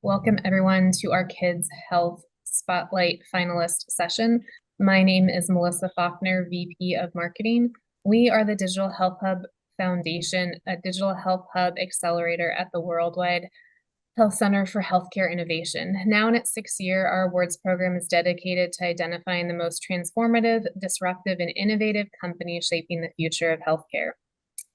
Welcome everyone to our Kids Health Spotlight finalist session. My name is Melissa Faulkner, VP of Marketing. We are the Digital Health Hub Foundation, a digital health hub accelerator at the Worldwide Health Center for Healthcare Innovation. Now in its sixth year, our awards program is dedicated to identifying the most transformative, disruptive, and innovative companies shaping the future of healthcare.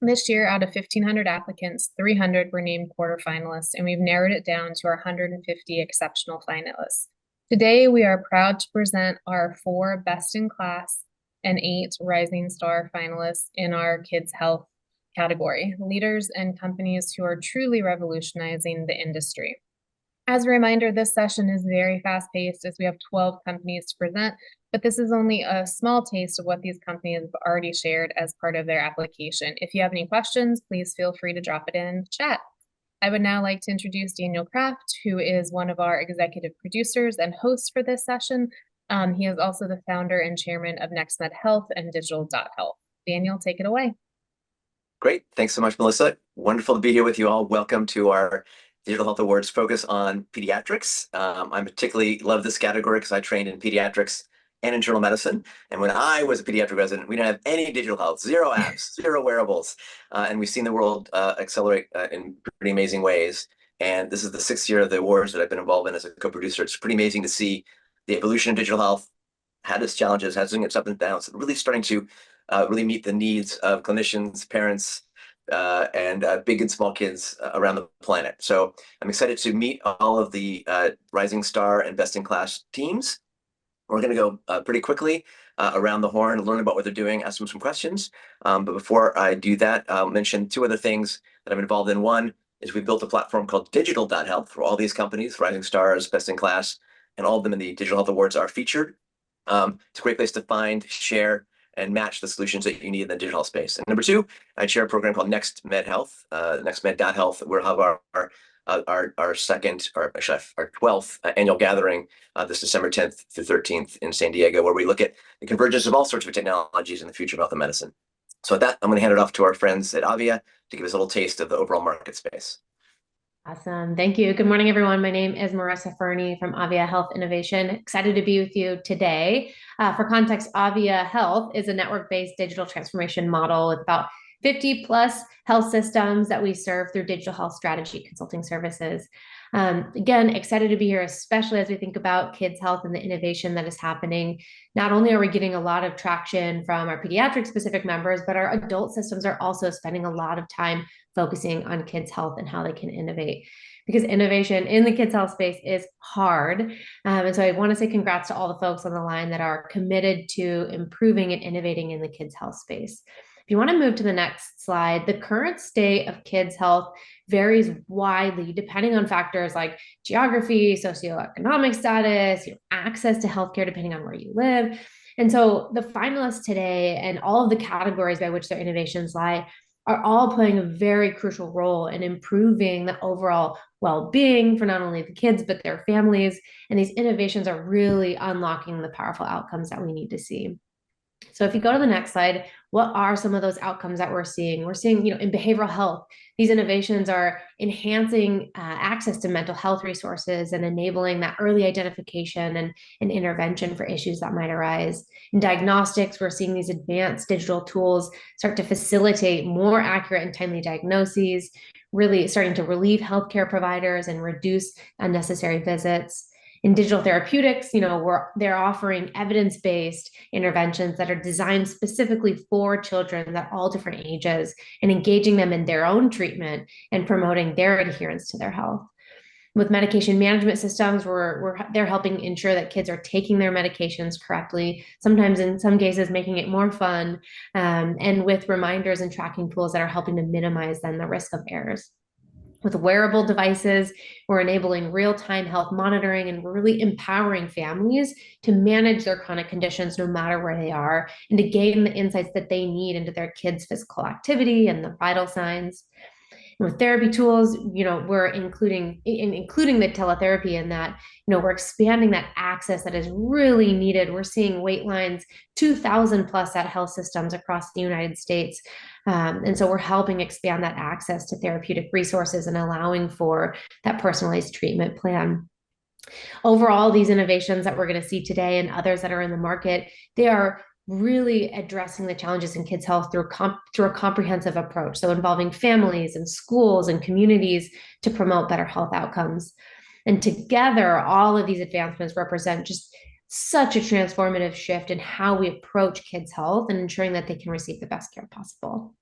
This year, out of 1,500 applicants, 300 were named quarterfinalists, and we've narrowed it down to our 150 exceptional finalists. Today, we are proud to present our 4 best-in-class and 8 rising star finalists in our Kids Health category, leaders and companies who are truly revolutionizing the industry. As a reminder, this session is very fast-paced as we have 12 companies to present, but this is only a small taste of what these companies have already shared as part of their application. If you have any questions, please feel free to drop it in chat. I would now like to introduce Daniel Kraft, who is one of our executive producers and hosts for this session. He is also the founder and chairman of NextMed Health and Digital.Health. Daniel, take it away. Great. Thanks so much, Melissa. Wonderful to be here with you all. Welcome to our Digital Health Awards focus on pediatrics. I particularly love this category because I trained in pediatrics and internal medicine. And when I was a pediatric resident, we didn't have any digital health, 0 apps, 0 wearables. And we've seen the world accelerate in pretty amazing ways. And this is the 6th year of the awards that I've been involved in as a co-producer. It's pretty amazing to see the evolution of digital health, had its challenges, has its ups and downs, really starting to really meet the needs of clinicians, parents, and big and small kids around the planet. So I'm excited to meet all of the rising star and best-in-class teams. We're going to go pretty quickly around the horn, learn about what they're doing, ask them some questions. But before I do that, I'll mention 2 other things that I'm involved in. One is we built a platform called Digital.Health for all these companies, rising stars, best-in-class, and all of them in the Digital Health Awards are featured. It's a great place to find, share, and match the solutions that you need in the digital space. And number 2, I chair a program called NextMed Health, NextMed.Health. We'll have our second, or actually our 12th annual gathering this December 10th through 13th in San Diego, where we look at the convergence of all sorts of technologies in the future of health and medicine. So with that, I'm going to hand it off to our friends at Avia to give us a little taste of the overall market space. Awesome. Thank you. Good morning, everyone. My name is Marissa Fernie from Avia Health Innovation. Excited to be with you today. For context, Avia Health is a network-based digital transformation model with about 50 plus health systems that we serve through digital health strategy consulting services. Again, excited to be here, especially as we think about kids' health and the innovation that is happening. Not only are we getting a lot of traction from our pediatric specific members, but our adult systems are also spending a lot of time focusing on kids' health and how they can innovate, because innovation in the kids' health space is hard. And so I want to say congrats to all the folks on the line that are committed to improving and innovating in the kids' health space. If you want to move to the next slide, the current state of kids' health varies widely depending on factors like geography, socioeconomic status, access to healthcare depending on where you live. And so the finalists today and all of the categories by which their innovations lie are all playing a very crucial role in improving the overall well-being for not only the kids, but their families. And these innovations are really unlocking the powerful outcomes that we need to see. So if you go to the next slide, what are some of those outcomes that we're seeing? We're seeing, in behavioral health, these innovations are enhancing access to mental health resources and enabling that early identification and intervention for issues that might arise. In diagnostics, we're seeing these advanced digital tools start to facilitate more accurate and timely diagnoses, really starting to relieve healthcare providers and reduce unnecessary visits. In digital therapeutics, they're offering evidence-based interventions that are designed specifically for children at all different ages and engaging them in their own treatment and promoting their adherence to their health. With medication management systems, they're helping ensure that kids are taking their medications correctly, sometimes in some cases making it more fun, and with reminders and tracking tools that are helping to minimize then the risk of errors. With wearable devices, we're enabling real-time health monitoring, and we're really empowering families to manage their chronic conditions no matter where they are and to gain the insights that they need into their kids' physical activity and the vital signs. Therapy tools, we're including the teletherapy in that, we're expanding that access that is really needed. We're seeing wait lines 2,000 plus at health systems across the United States. And so we're helping expand that access to therapeutic resources and allowing for that personalized treatment plan. Overall, these innovations that we're going to see today and others that are in the market, they are really addressing the challenges in kids' health through a comprehensive approach. So involving families and schools and communities to promote better health outcomes. And together, all of these advancements represent just such a transformative shift in how we approach kids' health and ensuring that they can receive the best care possible.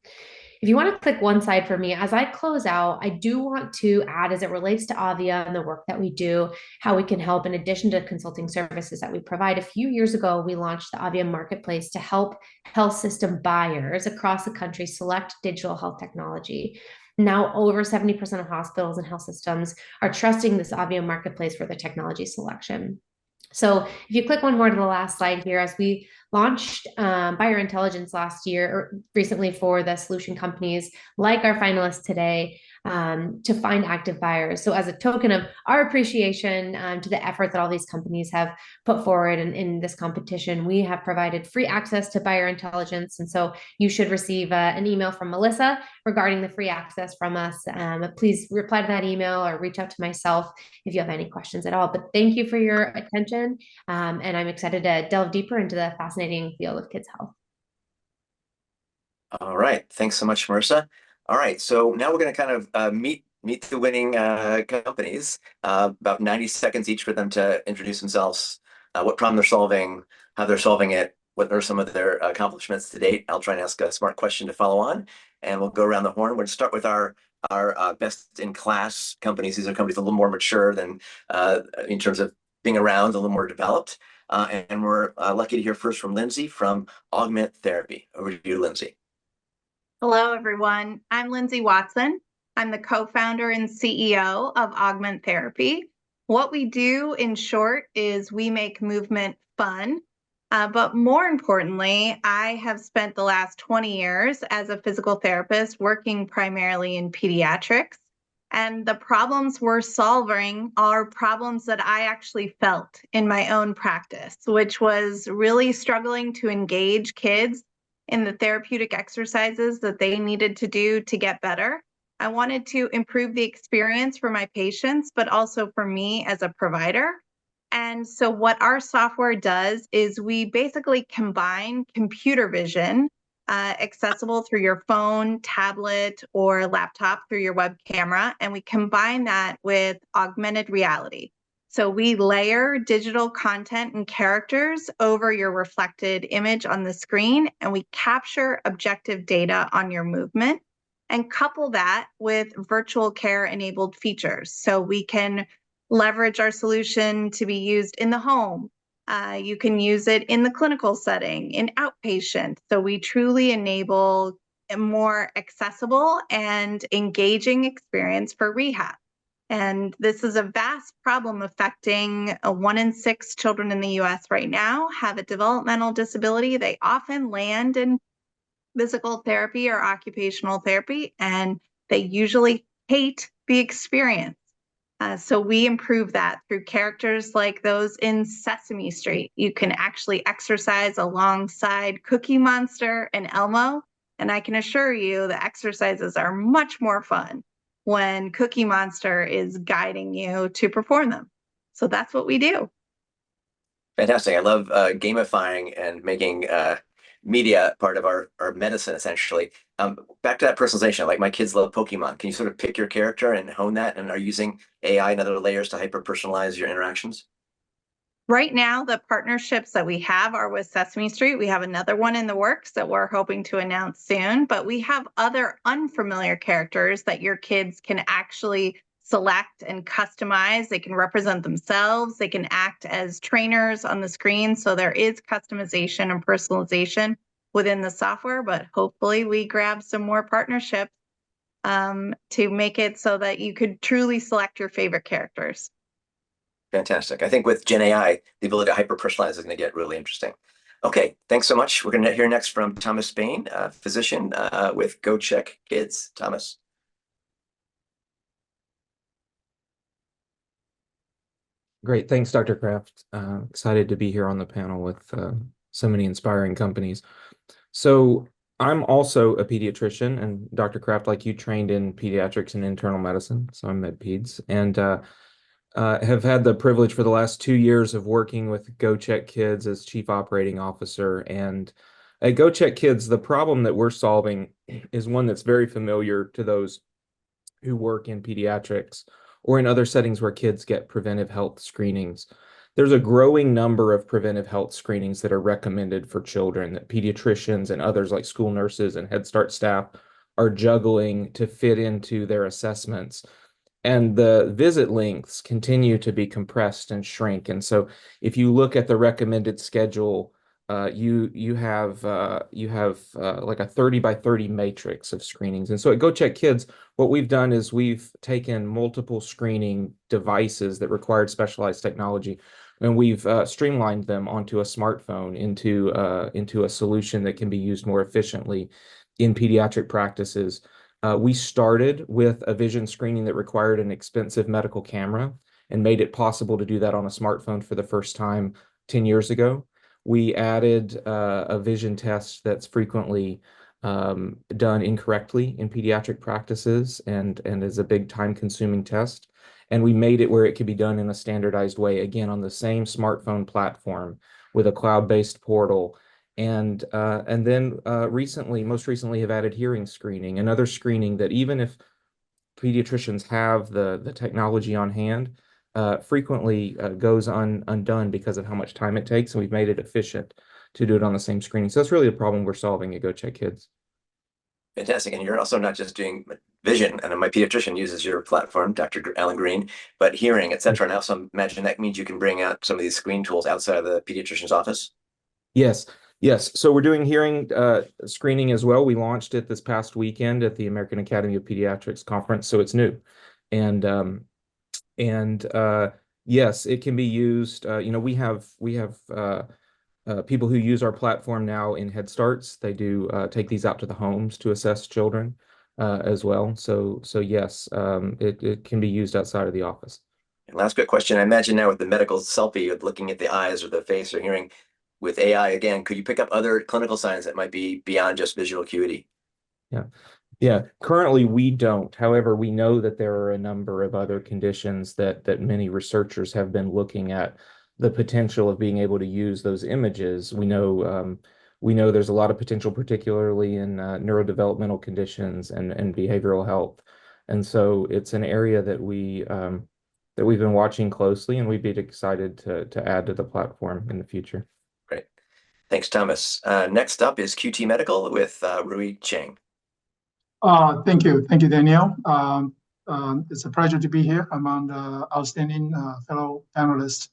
If you want to click one slide for me, as I close out, I do want to add, as it relates to Avia and the work that we do, how we can help in addition to consulting services that we provide. A few years ago, we launched the Avia Marketplace to help health system buyers across the country select digital health technology. Now, over 70% of hospitals and health systems are trusting this Avia Marketplace for the technology selection. So if you click one more to the last slide here, as we launched buyer intelligence last year or recently for the solution companies like our finalists today to find active buyers. So as a token of our appreciation to the effort that all these companies have put forward in this competition, we have provided free access to buyer intelligence. And so you should receive an email from Melissa regarding the free access from us. Please reply to that email or reach out to myself if you have any questions at all. But thank you for your attention. And I'm excited to delve deeper into the fascinating field of kids' health. All right. Thanks so much, Marissa. All right. So now we're going to kind of meet the winning companies, about 90 seconds each for them to introduce themselves, what problem they're solving, how they're solving it, what are some of their accomplishments to date. I'll try and ask a smart question to follow on, and we'll go around the horn. We're going to start with our best-in-class companies. These are companies a little more mature than in terms of being around, a little more developed. And we're lucky to hear first from Lindsay from Augment Therapy. Over to you, Lindsay. Hello, everyone. I'm Lindsay Watson. I'm the co-founder and CEO of Augment Therapy. What we do, in short, is we make movement fun. But more importantly, I have spent the last 20 years as a physical therapist working primarily in pediatrics. And the problems we're solving are problems that I actually felt in my own practice, which was really struggling to engage kids in the therapeutic exercises that they needed to do to get better. I wanted to improve the experience for my patients, but also for me as a provider. And so what our software does is we basically combine computer vision, accessible through your phone, tablet, or laptop through your web camera, and we combine that with augmented reality. So we layer digital content and characters over your reflected image on the screen, and we capture objective data on your movement and couple that with virtual care enabled features. So we can leverage our solution to be used in the home. You can use it in the clinical setting, in outpatient. So we truly enable a more accessible and engaging experience for rehab. And this is a vast problem affecting 1 in 6 children in the US right now have a developmental disability. They often land in physical therapy or occupational therapy, and they usually hate the experience. So we improve that through characters like those in Sesame Street. You can actually exercise alongside Cookie Monster and Elmo, and I can assure you the exercises are much more fun when Cookie Monster is guiding you to perform them. So that's what we do. Fantastic. I love gamifying and making media part of our medicine, essentially. Back to that personalization, like my kids love Pokemon. Can you sort of pick your character and hone that, and are using AI and other layers to hyper-personalize your interactions? Right now, the partnerships that we have are with Sesame Street. We have another one in the works that we're hoping to announce soon, but we have other unfamiliar characters that your kids can actually select and customize. They can represent themselves. They can act as trainers on the screen. So there is customization and personalization within the software, but hopefully we grab some more partnerships to make it so that you could truly select your favorite characters. Fantastic. I think with Gen AI, the ability to hyper-personalize is going to get really interesting. Okay, thanks so much. We're going to hear next from Thomas Bain, a physician with Go Check Kids. Thomas. Great. Thanks, Dr. Kraft. Excited to be here on the panel with so many inspiring companies. So I'm also a pediatrician, and Dr. Kraft, like you, trained in pediatrics and internal medicine. So I'm MedPeds, and have had the privilege for the last 2 years of working with GoCheck Kids as Chief Operating Officer. And at GoCheck Kids, the problem that we're solving is one that's very familiar to those who work in pediatrics or in other settings where kids get preventive health screenings. There's a growing number of preventive health screenings that are recommended for children that pediatricians and others like school nurses and Head Start staff are juggling to fit into their assessments. And the visit lengths continue to be compressed and shrink. And so if you look at the recommended schedule, you have like a 30 by 30 matrix of screenings. And so at GoCheck Kids, what we've done is we've taken multiple screening devices that required specialized technology, and we've streamlined them onto a smartphone into a solution that can be used more efficiently in pediatric practices. We started with a vision screening that required an expensive medical camera and made it possible to do that on a smartphone for the first time 10 years ago. We added a vision test that's frequently done incorrectly in pediatric practices and is a big time-consuming test. And we made it where it could be done in a standardized way, again, on the same smartphone platform with a cloud-based portal. And then most recently have added hearing screening, another screening that even if pediatricians have the technology on hand, frequently goes undone because of how much time it takes, and we've made it efficient to do it on the same screening. So that's really the problem we're solving at GoCheck Kids. Fantastic. And you're also not just doing vision, and my pediatrician uses your platform, Dr. Alan Green, but hearing, et cetera. And I also imagine that means you can bring out some of these screen tools outside of the pediatrician's office. Yes. So we're doing hearing screening as well. We launched it this past weekend at the American Academy of Pediatrics conference, so it's new. And yes, it can be used. We have people who use our platform now in Head Starts. They do take these out to the homes to assess children as well. So yes, it can be used outside of the office. And last quick question. I imagine now with the medical selfie of looking at the eyes or the face or hearing with AI again, could you pick up other clinical signs that might be beyond just visual acuity? Yeah. Currently, we don't. However, we know that there are a number of other conditions that many researchers have been looking at the potential of being able to use those images. We know there's a lot of potential, particularly in neurodevelopmental conditions and behavioral health. And so it's an area that we've been watching closely, and we'd be excited to add to the platform in the future. Great. Thanks, Thomas. Next up is QT Medical with Rui Cheng. Thank you, Daniel. It's a pleasure to be here among the outstanding fellow panelists.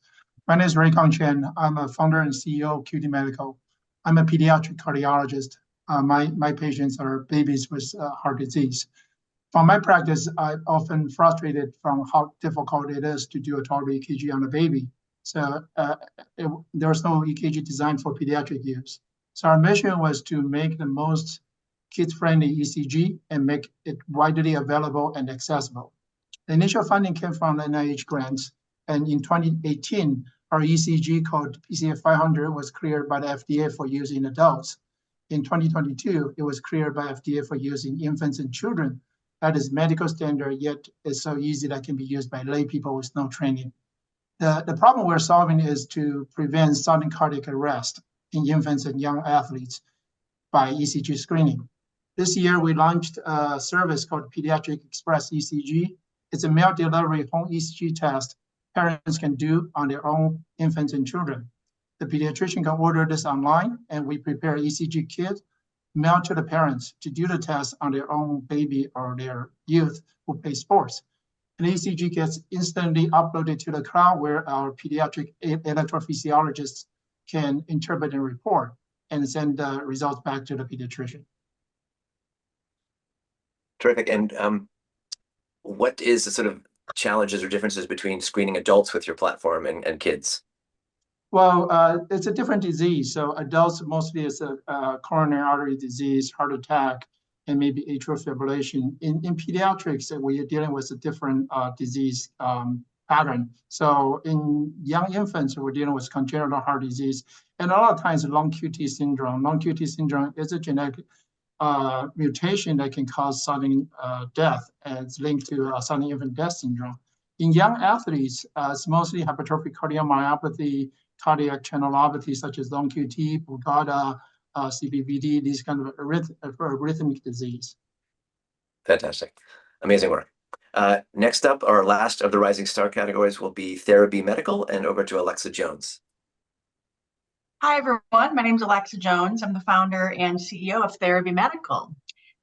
My name is Rui-Kang Chen. I'm a founder and CEO of QT Medical. I'm a pediatric cardiologist. My patients are babies with heart disease. From my practice, I'm often frustrated from how difficult it is to do a 12-lead EKG on a baby. So there's no EKG designed for pediatric use. So our mission was to make the most kids-friendly ECG and make it widely available and accessible. The initial funding came from the NIH grants, and in 2018, our ECG called PCF 500 was cleared by the FDA for use in adults. In 2022, it was cleared by FDA for use in infants and children. That is medical standard, yet it's so easy that can be used by lay people with no training. The problem we're solving is to prevent sudden cardiac arrest in infants and young athletes by ECG screening. This year, we launched a service called Pediatric Express ECG. It's a mail delivery home ECG test parents can do on their own infants and children. The pediatrician can order this online, and we prepare ECG kit, mail to the parents to do the test on their own baby or their youth who play sports. And ECG gets instantly uploaded to the cloud where our pediatric electrophysiologists can interpret and report and send the results back to the pediatrician. Terrific. And what is the sort of challenges or differences between screening adults with your platform and kids? Well, it's a different disease. So adults mostly is a coronary artery disease, heart attack, and maybe atrial fibrillation. In pediatrics, we are dealing with a different disease pattern. So in young infants, we're dealing with congenital heart disease, and a lot of times long QT syndrome. Long QT syndrome is a genetic mutation that can cause sudden death, and it's linked to sudden infant death syndrome. In young athletes, it's mostly hypertrophic cardiomyopathy, cardiac channelopathy, such as long QT, Brugada, CPVT, these kind of arrhythmic disease. Fantastic. Amazing work. Next up, our last of the Rising Star categories will be Therapy Medical, and over to Alexa Jones. Hi, everyone. My name is Alexa Jones. I'm the founder and CEO of Therapy Medical.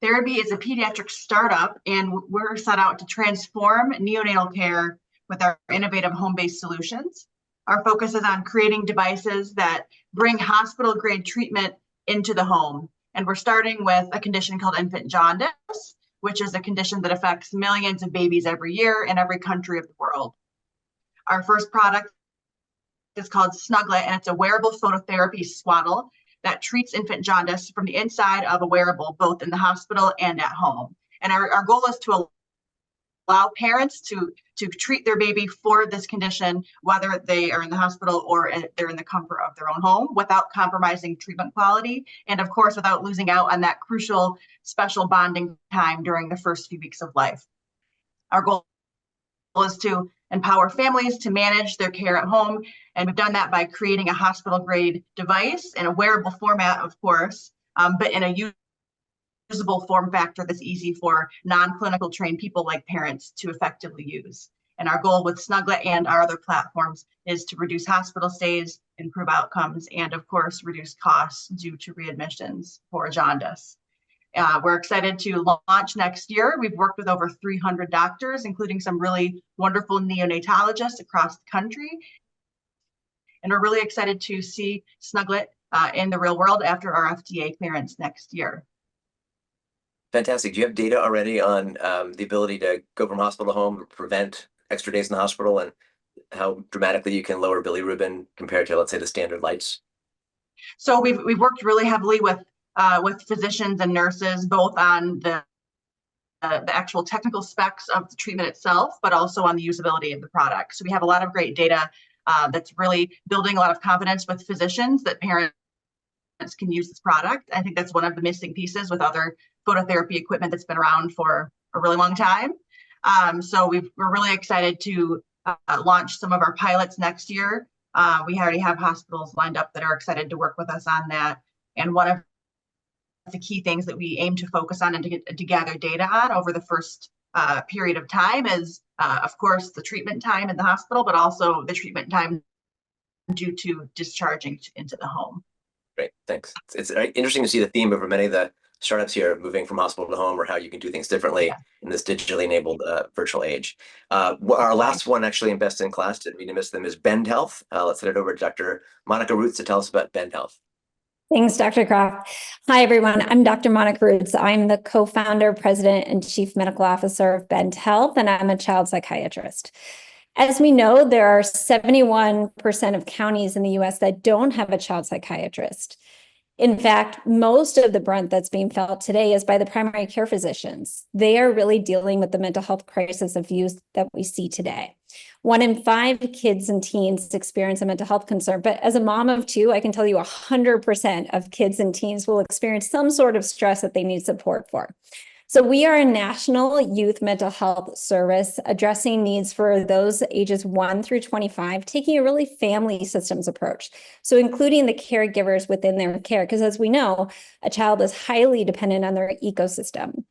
Therapy is a pediatric startup, and we're set out to transform neonatal care with our innovative home-based solutions. Our focus is on creating devices that bring hospital-grade treatment into the home. And we're starting with a condition called infant jaundice, which is a condition that affects millions of babies every year in every country of the world. Our first product is called Snuglet, and it's a wearable phototherapy swaddle that treats infant jaundice from the inside of a wearable, both in the hospital and at home. And our goal is to allow parents to treat their baby for this condition, whether they are in the hospital or they're in the comfort of their own home, without compromising treatment quality, and of course, without losing out on that crucial special bonding time during the first few weeks of life. Our goal is to empower families to manage their care at home, and we've done that by creating a hospital-grade device in a wearable format, of course, but in a usable form factor that's easy for non-clinical trained people like parents to effectively use. And our goal with Snuglet and our other platforms is to reduce hospital stays, improve outcomes, and of course, reduce costs due to readmissions for jaundice. We're excited to launch next year. We've worked with over 300 doctors, including some really wonderful neonatologists across the country. And we're really excited to see Snuglet in the real world after our FDA clearance next year. Fantastic. Do you have data already on the ability to go from hospital to home, prevent extra days in the hospital, and how dramatically you can lower bilirubin compared to, let's say, the standard lights? So we've worked really heavily with physicians and nurses, both on the actual technical specs of the treatment itself, but also on the usability of the product. So we have a lot of great data that's really building a lot of confidence with physicians that parents can use this product. I think that's one of the missing pieces with other phototherapy equipment that's been around for a really long time. So we're really excited to launch some of our pilots next year. We already have hospitals lined up that are excited to work with us on that. And one of the key things that we aim to focus on and to gather data on over the first period of time is, of course, the treatment time in the hospital, but also the treatment time due to discharging into the home. Great, thanks. It's interesting to see the theme over many of the startups here moving from hospital to home, or how you can do things differently in this digitally enabled virtual age. Our last one, actually, in best in class, didn't mean to miss them, is Bend Health. Let's send it over to Dr. Monica Roots to tell us about Bend Health. Thanks, Dr. Kraft. Hi, everyone. I'm Dr. Monica Roots. I'm the co-founder, president, and chief medical officer of Bend Health, and I'm a child psychiatrist. As we know, there are 71% of counties in the U.S. that don't have a child psychiatrist. In fact, most of the brunt that's being felt today is by the primary care physicians. They are really dealing with the mental health crisis of youth that we see today. 1 in 5 kids and teens experience a mental health concern, but as a mom of 2, I can tell you 100% of kids and teens will experience some sort of stress that they need support for. So we are a national youth mental health service addressing needs for those ages 1 through 25, taking a really family systems approach. So including the caregivers within their care, because as we know, a child is highly dependent on their ecosystem.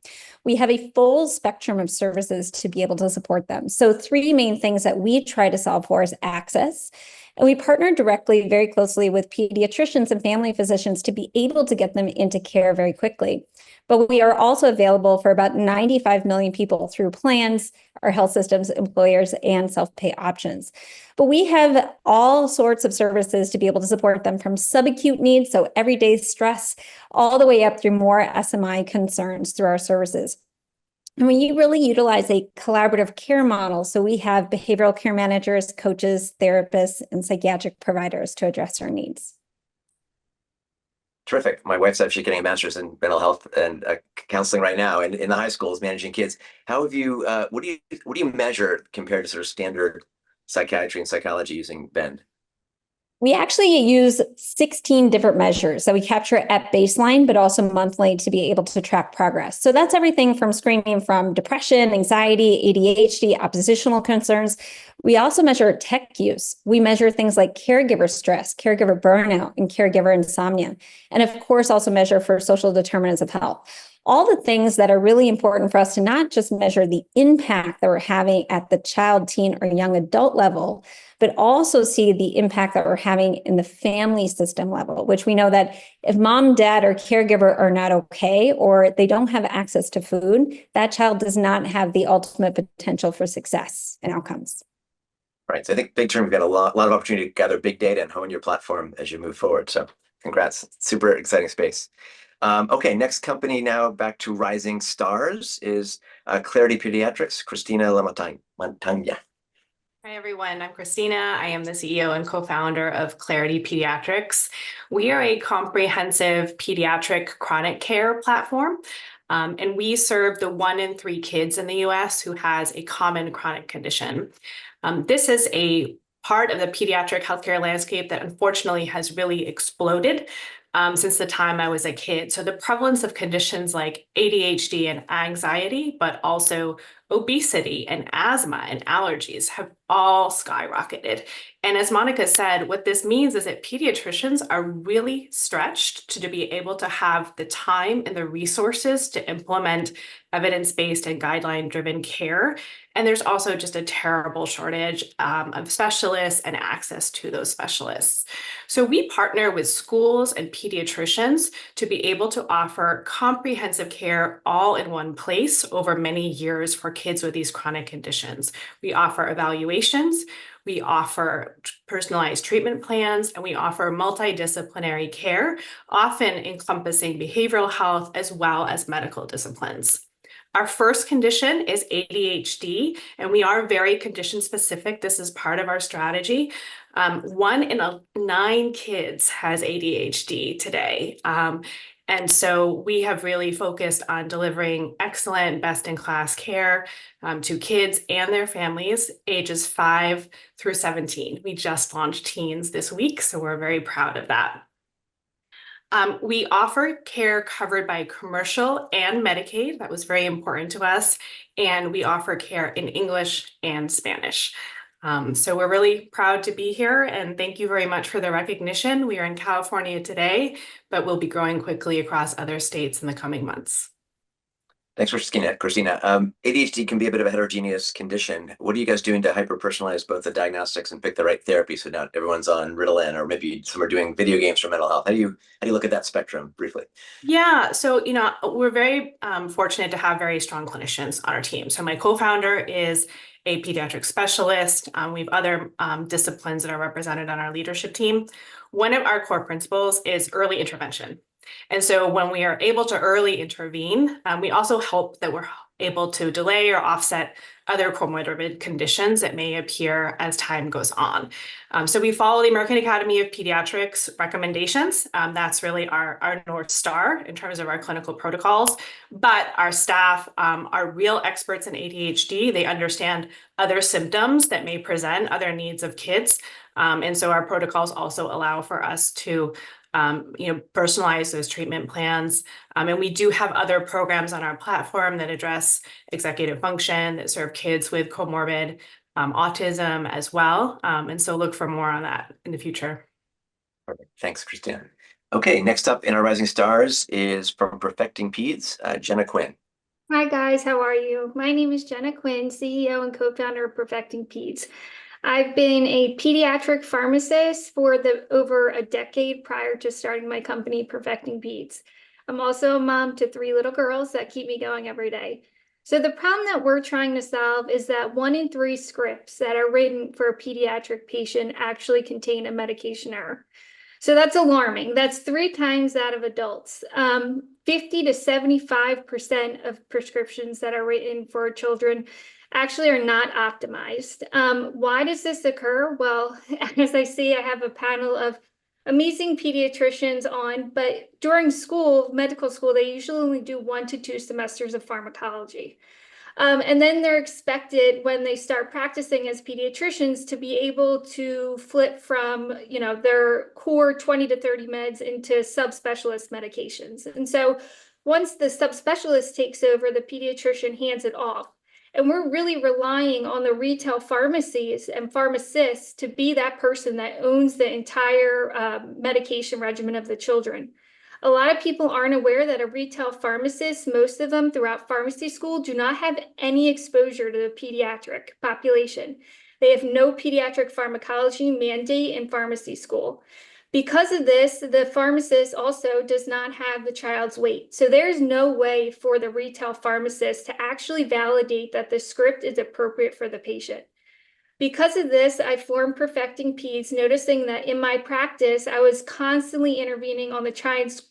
We have a full spectrum of services to be able to support them. So 3 main things that we try to solve for is access. And we partner directly, very closely with pediatricians and family physicians to be able to get them into care very quickly. But we are also available for about 95 million people through plans, our health systems, employers, and self-pay options. But we have all sorts of services to be able to support them, from subacute needs, so everyday stress, all the way up through more SMI concerns through our services. And we really utilize a collaborative care model. So we have behavioral care managers, coaches, therapists, and psychiatric providers to address our needs. Terrific. My wife's actually getting a master's in mental health and counseling right now, and in the high schools, managing kids. How have you? What do you measure compared to sort of standard psychiatry and psychology using BEND? We actually use 16 different measures that we capture at baseline, but also monthly to be able to track progress. So that's everything from screening from depression, anxiety, ADHD, oppositional concerns. We also measure tech use. We measure things like caregiver stress, caregiver burnout, and caregiver insomnia. And of course, also measure for social determinants of health. All the things that are really important for us to not just measure the impact that we're having at the child, teen, or young adult level, but also see the impact that we're having in the family system level, which we know that if mom, dad, or caregiver are not okay, or they don't have access to food, that child does not have the ultimate potential for success and outcomes. Right. So I think big term, we've got a lot of opportunity to gather big data and hone your platform as you move forward. So congrats. Super exciting space. Okay, next company now back to Rising Stars is Clarity Pediatrics, Christina Lamontagne. Hi, everyone. I'm Christina. I am the CEO and co-founder of Clarity Pediatrics. We are a comprehensive pediatric chronic care platform, and we serve the 1 in 3 kids in the U.S. who has a common chronic condition. This is a part of the pediatric healthcare landscape that unfortunately has really exploded since the time I was a kid. So the prevalence of conditions like ADHD and anxiety, but also obesity and asthma and allergies have all skyrocketed. And as Monica said, what this means is that pediatricians are really stretched to be able to have the time and the resources to implement evidence-based and guideline-driven care. And there's also just a terrible shortage of specialists and access to those specialists. So we partner with schools and pediatricians to be able to offer comprehensive care all in one place over many years for kids with these chronic conditions. We offer evaluations, we offer personalized treatment plans, and we offer multidisciplinary care, often encompassing behavioral health as well as medical disciplines. Our first condition is ADHD, and we are very condition specific. This is part of our strategy. 1 in 9 kids has ADHD today. And so we have really focused on delivering excellent, best-in-class care to kids and their families, ages 5 through 17. We just launched teens this week, so we're very proud of that. We offer care covered by commercial and Medicaid. That was very important to us. And we offer care in English and Spanish. So we're really proud to be here, and thank you very much for the recognition. We are in California today, but we'll be growing quickly across other states in the coming months. Thanks for Christina. ADHD can be a bit of a heterogeneous condition. What are you guys doing to hyper-personalize both the diagnostics and pick the right therapy so not everyone's on Ritalin, or maybe some are doing video games for mental health? How do you look at that spectrum briefly? Yeah, so we're very fortunate to have very strong clinicians on our team. So my co-founder is a pediatric specialist. We have other disciplines that are represented on our leadership team. One of our core principles is early intervention. And so when we are able to early intervene, we also hope that we're able to delay or offset other comorbid conditions that may appear as time goes on. So we follow the American Academy of Pediatrics recommendations. That's really our North Star in terms of our clinical protocols. But our staff are real experts in ADHD. They understand other symptoms that may present, other needs of kids. And so our protocols also allow for us to personalize those treatment plans. And we do have other programs on our platform that address executive function, that serve kids with comorbid autism as well. And so look for more on that in the future. Perfect. Thanks, Christina. Okay, next up in our Rising Stars is from Perfecting Peds, Jenna Quinn. Hi guys, how are you? My name is Jenna Quinn, CEO and co-founder of Perfecting Peds. I've been a pediatric pharmacist for over a decade prior to starting my company, Perfecting Peds. I'm also a mom to 3 little girls that keep me going every day. So the problem that we're trying to solve is that 1 in 3 scripts that are written for a pediatric patient actually contain a medication error. So that's alarming. That's 3 times that of adults. 50 to 75% of prescriptions that are written for children actually are not optimized. Why does this occur? Well, as I see, I have a panel of amazing pediatricians on, but during school, medical school, they usually only do 1 to 2 semesters of pharmacology. And then they're expected when they start practicing as pediatricians to be able to flip from, their core 20 to 30 meds into subspecialist medications. And so once the subspecialist takes over, the pediatrician hands it off. And we're really relying on the retail pharmacies and pharmacists to be that person that owns the entire medication regimen of the children. A lot of people aren't aware that a retail pharmacist, most of them throughout pharmacy school, do not have any exposure to the pediatric population. They have no pediatric pharmacology mandate in pharmacy school. Because of this, the pharmacist also does not have the child's weight. So there's no way for the retail pharmacist to actually validate that the script is appropriate for the patient. Because of this, I formed Perfecting Peds, noticing that in my practice, I was constantly intervening on the child's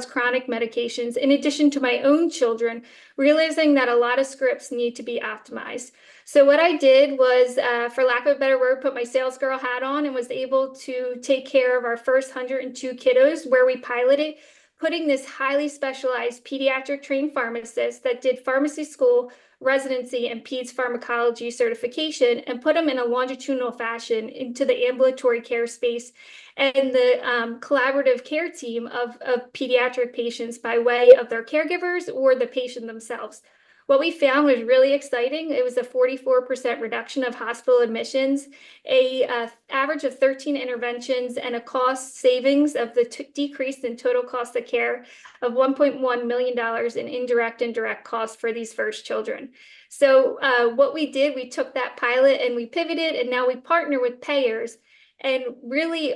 chronic medications, in addition to my own children, realizing that a lot of scripts need to be optimized. So what I did was, for lack of a better word, put my sales girl hat on and was able to take care of our first 102 kiddos, where we piloted putting this highly specialized pediatric trained pharmacist that did pharmacy school, residency, and peds pharmacology certification, and put them in a longitudinal fashion into the ambulatory care space and the collaborative care team of pediatric patients by way of their caregivers or the patient themselves. What we found was really exciting. It was a 44% reduction of hospital admissions, a average of 13 interventions, and a cost savings of the decrease in total cost of care of $1.1 million in indirect and direct costs for these first children. So what we did, we took that pilot and we pivoted, and now we partner with payers. And really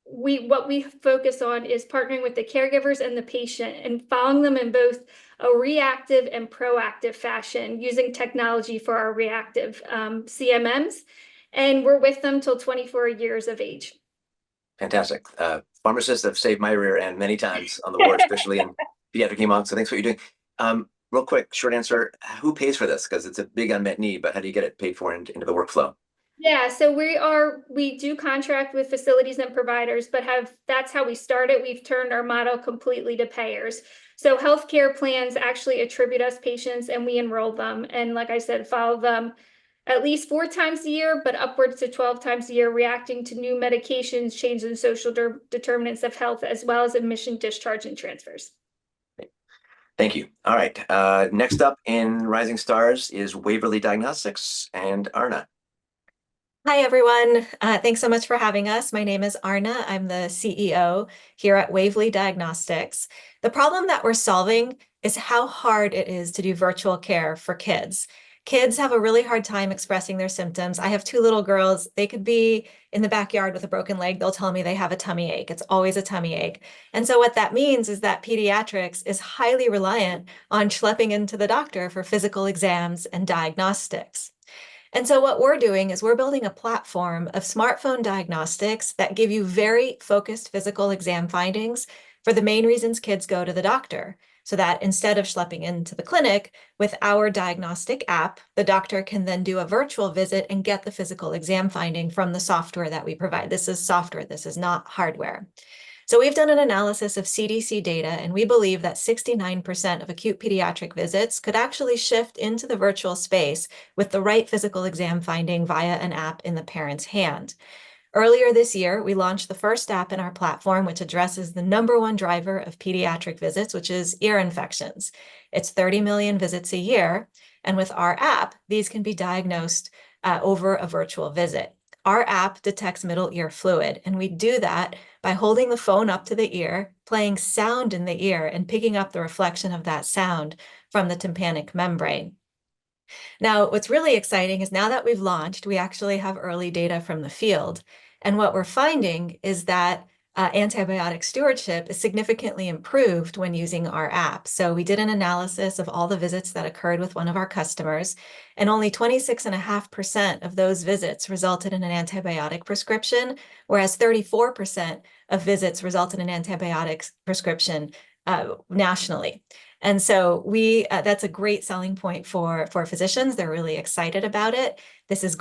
what we focus on is partnering with the caregivers and the patient and following them in both a reactive and proactive fashion, using technology for our reactive CMMs. And we're with them till 24 years of age. Fantastic. Pharmacists have saved my rear end many times on the ward, especially in pediatric hemonc. So thanks for what you're doing. Real quick, short answer, who pays for this? Because it's a big unmet need, but how do you get it paid for into the workflow? Yeah, so we do contract with facilities and providers, but that's how we started. We've turned our model completely to payers. So healthcare plans actually attribute us patients and we enroll them. And like I said, follow them at least 4 times a year, but upwards to 12 times a year, reacting to new medications, changes in social determinants of health, as well as admission, discharge, and transfers. Thank you. All right. Next up in Rising Stars is Waverly Diagnostics and Arna. Hi, everyone. Thanks so much for having us. My name is Arna. I'm the CEO here at Waverly Diagnostics. The problem that we're solving is how hard it is to do virtual care for kids. Kids have a really hard time expressing their symptoms. I have 2 little girls. They could be in the backyard with a broken leg. They'll tell me they have a tummy ache. It's always a tummy ache. And so what that means is that pediatrics is highly reliant on schlepping into the doctor for physical exams and diagnostics. And so what we're doing is we're building a platform of smartphone diagnostics that give you very focused physical exam findings for the main reasons kids go to the doctor, so that instead of schlepping into the clinic, with our diagnostic app, the doctor can then do a virtual visit and get the physical exam finding from the software that we provide. This is software, this is not hardware. So we've done an analysis of CDC data, and we believe that 69% of acute pediatric visits could actually shift into the virtual space with the right physical exam finding via an app in the parent's hand. Earlier this year, we launched the first app in our platform, which addresses the #1 driver of pediatric visits, which is ear infections. It's 30 million visits a year, and with our app, these can be diagnosed over a virtual visit. Our app detects middle ear fluid, and we do that by holding the phone up to the ear, playing sound in the ear, and picking up the reflection of that sound from the tympanic membrane. Now, what's really exciting is now that we've launched, we actually have early data from the field. And what we're finding is that antibiotic stewardship is significantly improved when using our app. So we did an analysis of all the visits that occurred with one of our customers, and only 26.5% of those visits resulted in an antibiotic prescription, whereas 34% of visits resulted in antibiotics prescription nationally. And so that's a great selling point for physicians. They're really excited about it. This is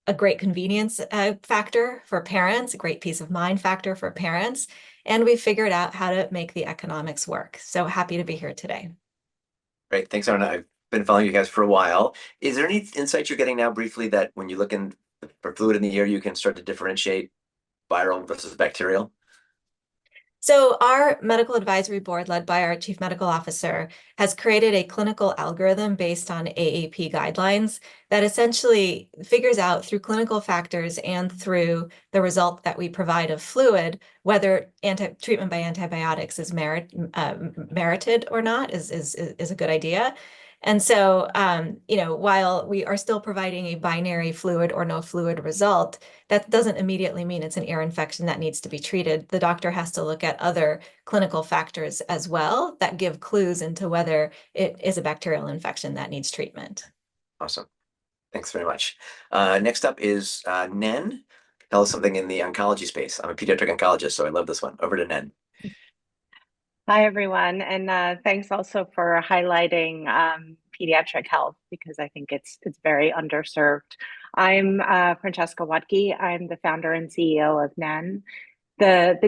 a great convenience factor for parents, a great peace of mind factor for parents, and we've figured out how to make the economics work. So happy to be here today. Great, thanks, Arna. I've been following you guys for a while. Is there any insights you're getting now briefly that when you look in for fluid in the ear, you can start to differentiate viral versus bacterial? So our medical advisory board, led by our chief medical officer, has created a clinical algorithm based on AAP guidelines that essentially figures out through clinical factors and through the result that we provide of fluid, whether treatment by antibiotics is merited or not is a good idea. And so, while we are still providing a binary fluid or no fluid result, that doesn't immediately mean it's an ear infection that needs to be treated. The doctor has to look at other clinical factors as well that give clues into whether it is a bacterial infection that needs treatment. Awesome. Thanks very much. Next up is Nen. Tell us something in the oncology space. I'm a pediatric oncologist, so I love this one. Over to Nen. Hi, everyone. And thanks also for highlighting pediatric health, because I think it's very underserved. I'm Francesca Watke. I'm the founder and CEO of NEN. The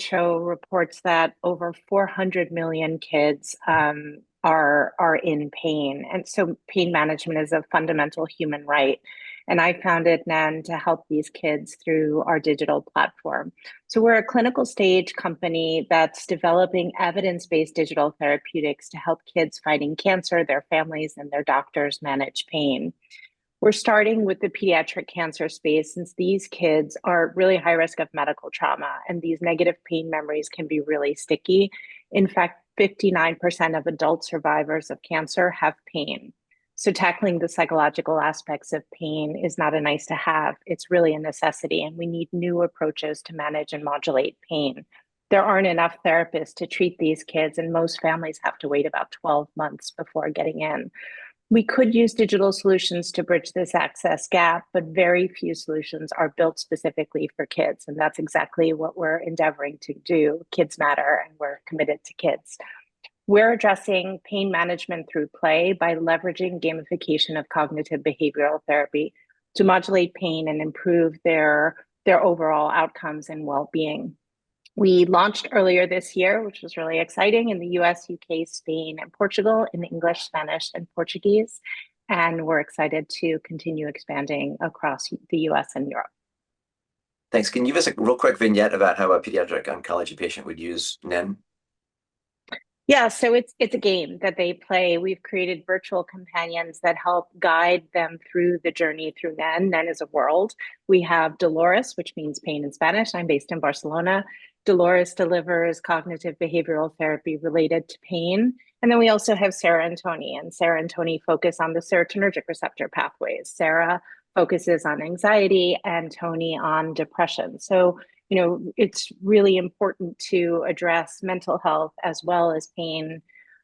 WHO reports that over 400 million kids are in pain. And so pain management is a fundamental human right. And I founded NEN to help these kids through our digital platform. So we're a clinical stage company that's developing evidence-based digital therapeutics to help kids fighting cancer, their families, and their doctors manage pain. We're starting with the pediatric cancer space, since these kids are really high risk of medical trauma, and these negative pain memories can be really sticky. In fact, 59% of adult survivors of cancer have pain. So tackling the psychological aspects of pain is not a nice to have, it's really a necessity, and we need new approaches to manage and modulate pain. There aren't enough therapists to treat these kids, and most families have to wait about 12 months before getting in. We could use digital solutions to bridge this access gap, but very few solutions are built specifically for kids, and that's exactly what we're endeavoring to do. Kids matter, and we're committed to kids. We're addressing pain management through play by leveraging gamification of cognitive behavioral therapy to modulate pain and improve their overall outcomes and well-being. We launched earlier this year, which was really exciting, in the US, UK, Spain, and Portugal in English, Spanish, and Portuguese. And we're excited to continue expanding across the US and Europe. Thanks. Can you give us a real quick vignette about how a pediatric oncology patient would use NEN? Yeah, so it's a game that they play. We've created virtual companions that help guide them through the journey through NEN. NEN is a world. We have Dolores, which means pain in Spanish. I'm based in Barcelona. Dolores delivers cognitive behavioral therapy related to pain. And then we also have Sarah and Tony. And Sarah and Tony focus on the serotonergic receptor pathways. Sarah focuses on anxiety and Tony on depression. So it's really important to address mental health as well as pain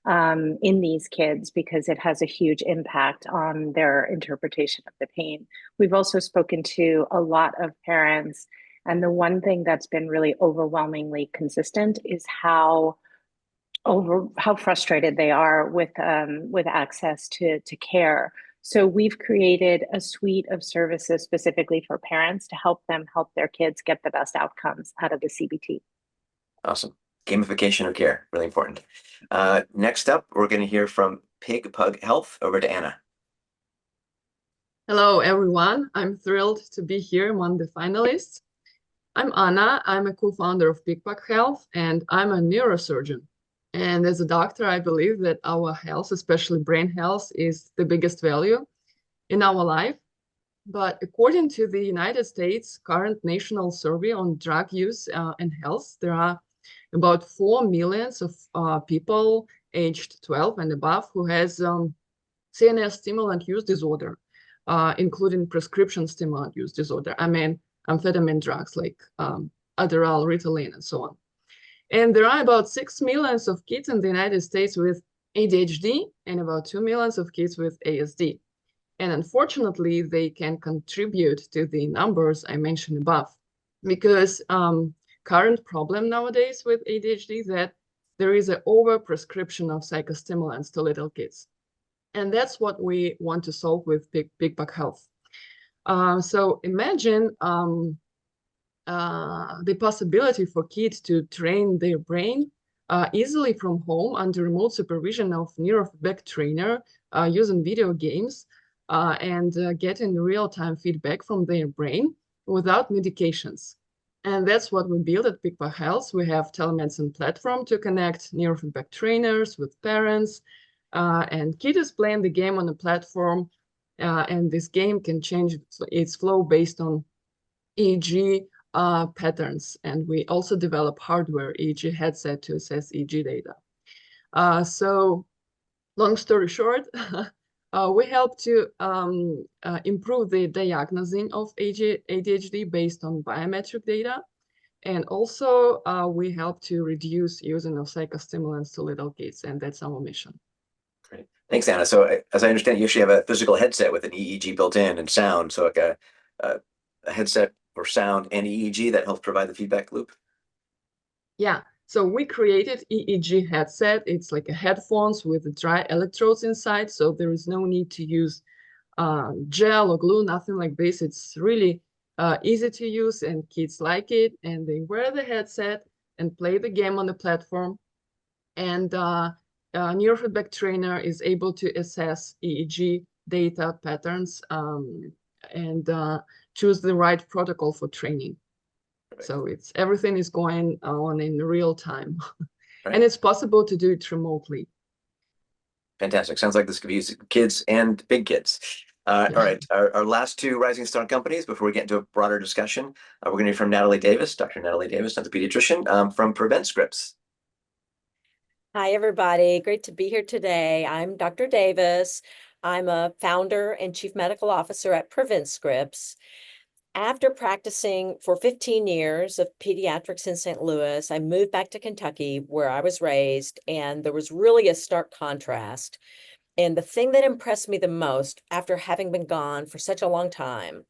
in these kids, because it has a huge impact on their interpretation of the pain. We've also spoken to a lot of parents, and the one thing that's been really overwhelmingly consistent is how frustrated they are with access to care. So we've created a suite of services specifically for parents to help them help their kids get the best outcomes out of the CBT. Awesome. Gamification of care, really important. Next up, we're going to hear from Pig Pug Health. Over to Anna. Hello, everyone. I'm thrilled to be here among the finalists. I'm Anna. I'm a co-founder of Pig Pug Health, and I'm a neurosurgeon. And as a doctor, I believe that our health, especially brain health, is the biggest value in our life. But according to the United States current national survey on drug use and health, there are about 4 million of people aged 12 and above who has CNS stimulant use disorder, including prescription stimulant use disorder. I mean, amphetamine drugs like Adderall, Ritalin, and so on. And there are about 6 million of kids in the United States with ADHD and about 2 million of kids with ASD. And unfortunately, they can contribute to the numbers I mentioned above, because current problem nowadays with ADHD is that there is an overprescription of psychostimulants to little kids. And that's what we want to solve with Pig Pug Health. So imagine the possibility for kids to train their brain easily from home under remote supervision of neurofeedback trainer using video games and getting real-time feedback from their brain without medications. And that's what we build at PicPak Health. We have telemedicine platform to connect neurofeedback trainers with parents, and kid is playing the game on the platform, and this game can change its flow based on EEG patterns. And we also develop hardware EEG headset to assess EEG data. So long story short, we help to improve the diagnosing of ADHD based on biometric data. And also we help to reduce using of psychostimulants to little kids, and that's our mission. Great. Thanks, Anna. So as I understand, you actually have a physical headset with an EEG built in and sound. So like a headset for sound and EEG that helps provide the feedback loop. Yeah. So we created EEG headset. It's like a headphones with dry electrodes inside. So there is no need to use gel or glue, nothing like this. It's really easy to use, and kids like it. And they wear the headset and play the game on the platform. And a neurofeedback trainer is able to assess EEG data patterns and choose the right protocol for training. Right. So everything is going on in real time. Right. And it's possible to do it remotely. Fantastic. Sounds like this could be used for kids and big kids. Yeah. All right. Our last two Rising Star companies before we get into a broader discussion. We're going to hear from Natalie Davis, Dr. Natalie Davis, another pediatrician from Prevent Scripts. Hi, everybody. Great to be here today. I'm Dr. Davis. I'm a founder and chief medical officer at Prevent Scripts. After practicing for 15 years of pediatrics in St. Louis, I moved back to Kentucky where I was raised, and there was really a stark contrast. And the thing that impressed me the most after having been gone for such a long time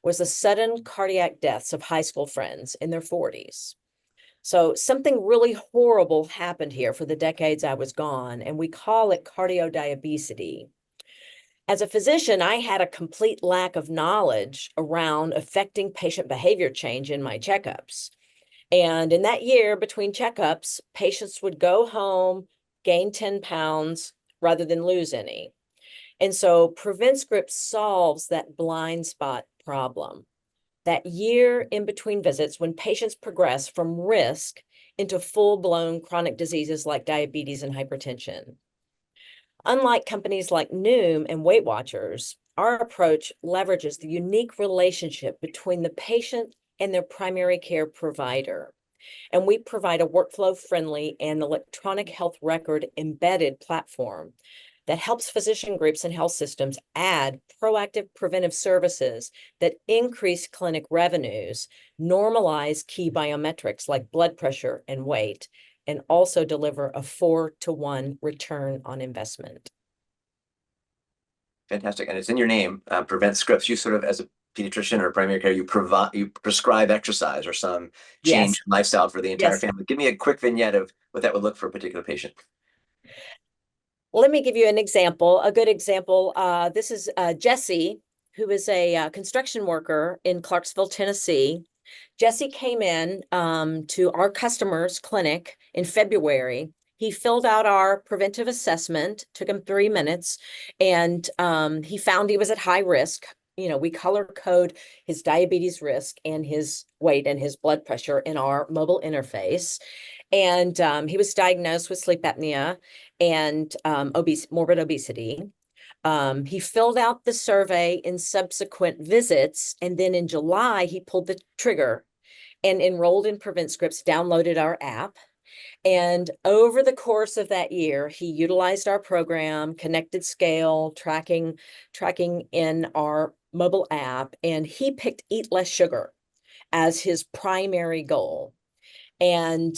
was the sudden cardiac deaths of high school friends in their 40s. So something really horrible happened here for the decades I was gone, and we call it cardiodiabesity. As a physician, I had a complete lack of knowledge around affecting patient behavior change in my checkups. And in that year between checkups, patients would go home, gain 10 pounds rather than lose any. And so Prevent Scripts solves that blind spot problem. That year in between visits when patients progress from risk into full-blown chronic diseases like diabetes and hypertension. Unlike companies like Noom and Weight Watchers, our approach leverages the unique relationship between the patient and their primary care provider. And we provide a workflow-friendly and electronic health record embedded platform that helps physician groups and health systems add proactive preventive services that increase clinic revenues, normalize key biometrics like blood pressure and weight, and also deliver a 4-to-1 return on investment. Fantastic. And it's in your name, Prevent Scripts. You sort of, as a pediatrician or primary care, you prescribe exercise or some change in lifestyle for the entire family. Give me a quick vignette of what that would look for a particular patient. Let me give you an example, a good example. This is Jesse, who is a construction worker in Clarksville, Tennessee. Jesse came in to our customer's clinic in February. He filled out our preventive assessment, took him 3 minutes, and he found he was at high risk. You know, we color code his diabetes risk and his weight and his blood pressure in our mobile interface. And he was diagnosed with sleep apnea and morbid obesity. He filled out the survey in subsequent visits, and then in July, he pulled the trigger and enrolled in Prevent Scripts, downloaded our app. And over the course of that year, he utilized our program, connected scale, tracking in our mobile app, and he picked Eat Less Sugar as his primary goal. And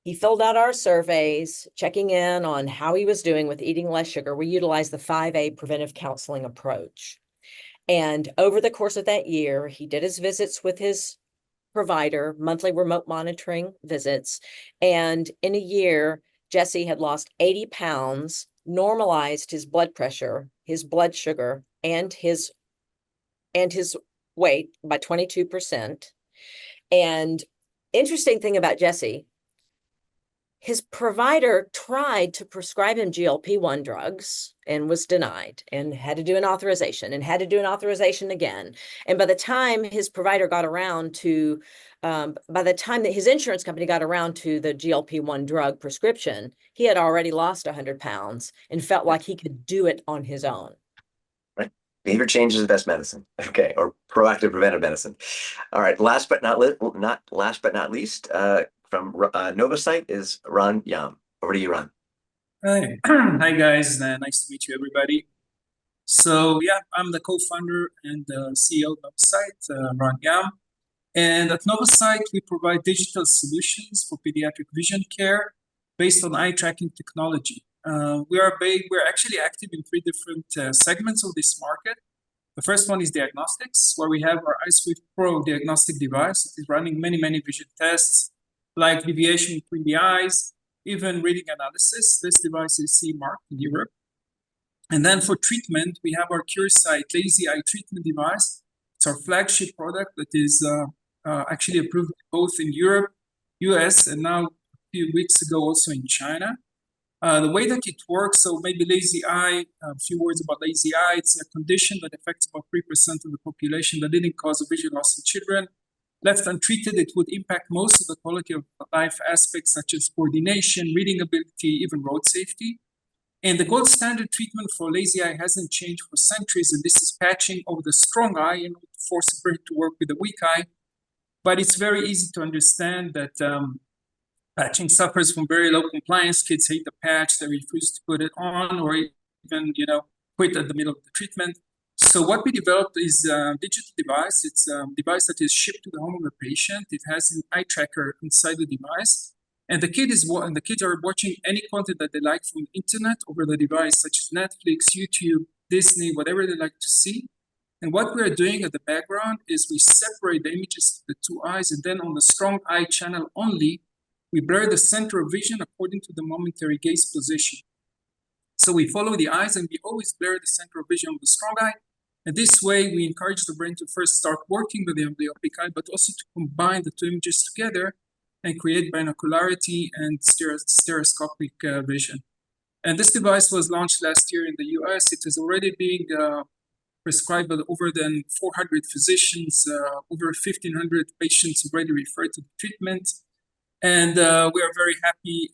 he filled out our surveys, checking in on how he was doing with eating less sugar. We utilized the 5A preventive counseling approach. And over the course of that year, he did his visits with his provider, monthly remote monitoring visits. And in a year, Jesse had lost 80 pounds, normalized his blood pressure, his blood sugar, and his weight by 22%. And interesting thing about Jesse, his provider tried to prescribe him GLP-1 drugs and was denied and had to do an authorization and had to do an authorization again. And by the time his provider got around to, by the time that his insurance company got around to the GLP-1 drug prescription, he had already lost 100 pounds and felt like he could do it on his own. Right. Behavior change is the best medicine. Okay. Or proactive preventive medicine. All right. Last but not least, from Novocyte is Ron Yam. Over to you, Ron. Hi, hi guys. Nice to meet you, everybody. So yeah, I'm the co-founder and CEO of Novocyte, Ron Yam. And at Novocyte, we provide digital solutions for pediatric vision care based on eye tracking technology. We're actually active in 3 different segments of this market. The first one is diagnostics, where we have our EyeSwift Pro diagnostic device that is running many vision tests, like deviation between the eyes, even reading analysis. This device is CE marked in Europe. And then for treatment, we have our CureSight lazy eye treatment device. It's our flagship product that is actually approved both in Europe, US, and now a few weeks ago also in China. The way that it works, so maybe lazy eye, a few words about lazy eye. It's a condition that affects about 3% of the population that didn't cause a vision loss in children. Left untreated, it would impact most of the quality of life aspects such as coordination, reading ability, even road safety. And the gold standard treatment for lazy eye hasn't changed for centuries, and this is patching over the strong eye in order to force the brain to work with the weak eye. But it's very easy to understand that patching suffers from very low compliance. Kids hate the patch, they refuse to put it on, or even, quit at the middle of the treatment. So what we developed is a digital device. It's a device that is shipped to the home of the patient. It has an eye tracker inside the device. And the kids are watching any content that they like from the internet over the device, such as Netflix, YouTube, Disney, whatever they like to see. And what we're doing at the background is we separate the images to the 2 eyes, and then on the strong eye channel only, we blur the center of vision according to the momentary gaze position. So we follow the eyes and we always blur the center of vision of the strong eye. And this way, we encourage the brain to first start working with the amblyopic eye, but also to combine the 2 images together and create binocularity and stereoscopic vision. And this device was launched last year in the US. It is already being prescribed by over than 400 physicians, over 1,500 patients already referred to the treatment. And we are very happy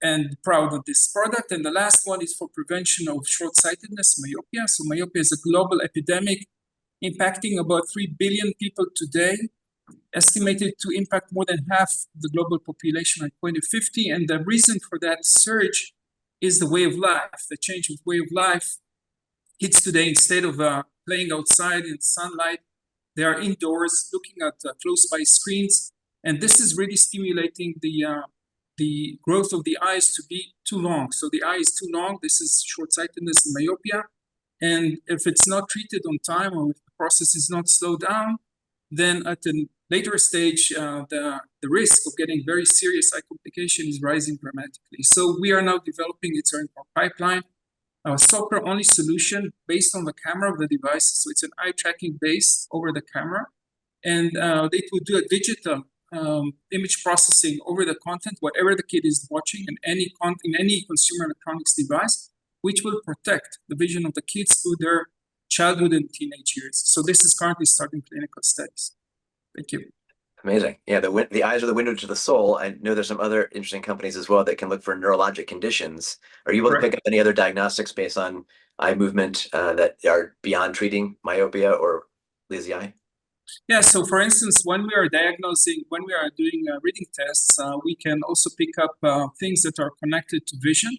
and proud of this product. And the last one is for prevention of short-sightedness, myopia. So myopia is a global epidemic impacting about 3 billion people today, estimated to impact more than half the global population by 2050. And the reason for that surge is the way of life, the change of way of life. Kids today, instead of playing outside in sunlight, they are indoors looking at close by screens. And this is really stimulating the growth of the eyes to be too long. So the eye is too long. This is short-sightedness and myopia. And if it's not treated on time, or if the process is not slowed down, then at a later stage, the risk of getting very serious eye complication is rising dramatically. So we are now developing, it's in our pipeline, a software-only solution based on the camera of the device. So it's an eye tracking based over the camera. And it will do a digital image processing over the content, whatever the kid is watching in any consumer electronics device, which will protect the vision of the kids through their childhood and teenage years. So this is currently starting clinical studies. Thank you. Amazing. Yeah, the eyes are the window to the soul. I know there's some other interesting companies as well that can look for neurologic conditions. Are you able to pick up any other diagnostics based on eye movement that are beyond treating myopia or lazy eye? Yeah, so for instance, when we are doing reading tests, we can also pick up things that are connected to vision,